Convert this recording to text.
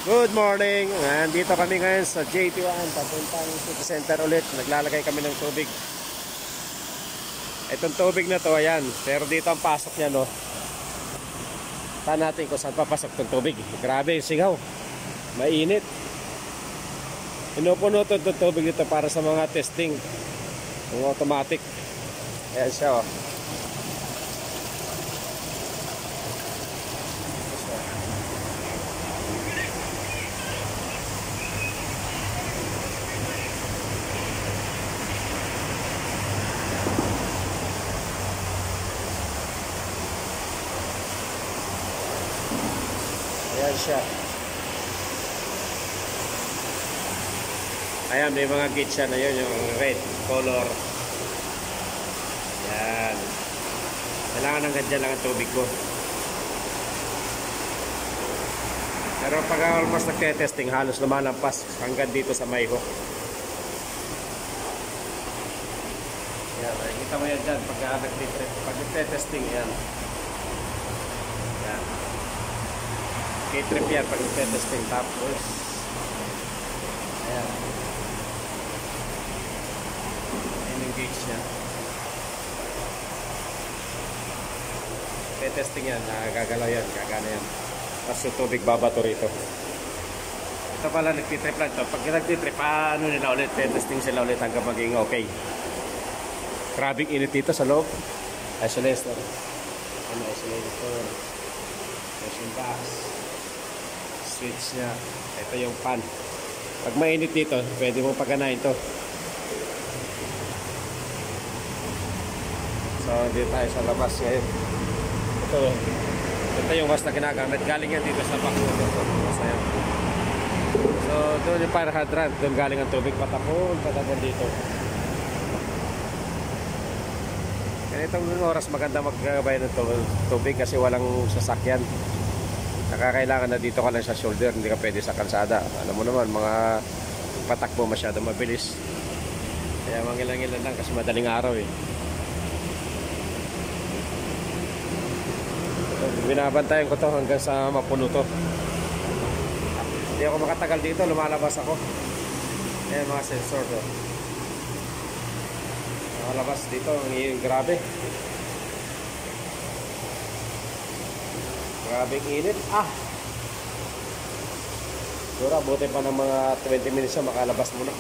Good morning. Nandito kami ngayon sa JT1, papuntang City Center ulit. Naglalagay kami ng tubig. Itong tubig na to, ayan. Pero dito ang pasok niya, no. Taan natin kung saan papasok itong tubig. Grabe yung sigaw. Mainit. Pinupuno itong tubig dito para sa mga testing. Yung automatic. Ayan siya, oh. Ayan siya. Ayan, may mga gate siya na yun, yung red color. Ayan. Kailangan hanggang dyan lang ang tubig ko. Pero pag almost nagte-testing, halos lumalampas hanggang dito sa may hook. Ayan, nakikita mo yan dyan pag nagte-testing, yan. Ayan. K-trip yan pag nagte-testing. Tapos ayan, ayan yung gauge nya. Testing yan, gagalaw yan, gagana yan. Tapos yung tubig babato rito. Ito pala nagtitrip lang ito. Pag nagtitrip, ano nila ulit, testing sila ulit hanggang maging okay. Grabing init dito sa loob. Isolator. Ano, isolator. Pressure box. Switch nya. Ito yung fan. Pag mainit dito, pwede mong paganahin ito. So, dito tayo sa labas ngayon. Ito yung was na ginagamit. Galing yan dito sa backwood. So, doon yung fire hydrant. Doon galing ang tubig patapon. Patapon dito. Ganitong oras maganda maggabay ng tubig kasi walang sasakyan. Nakakailangan na dito ka lang sa shoulder, hindi ka pwede sa kalsada. Alam mo naman, mga patakbo masyado mabilis. Kaya mangilang-ilan lang kasi madaling araw eh. Binabantayan ko to hanggang sa mapuno to. Hindi ako makatagal dito, lumalabas ako. Ayan mga sensor to. Lumalabas dito, ang grabe. Grabing init. Siguro, buti pa ng mga 20 minutes na makalabas muna.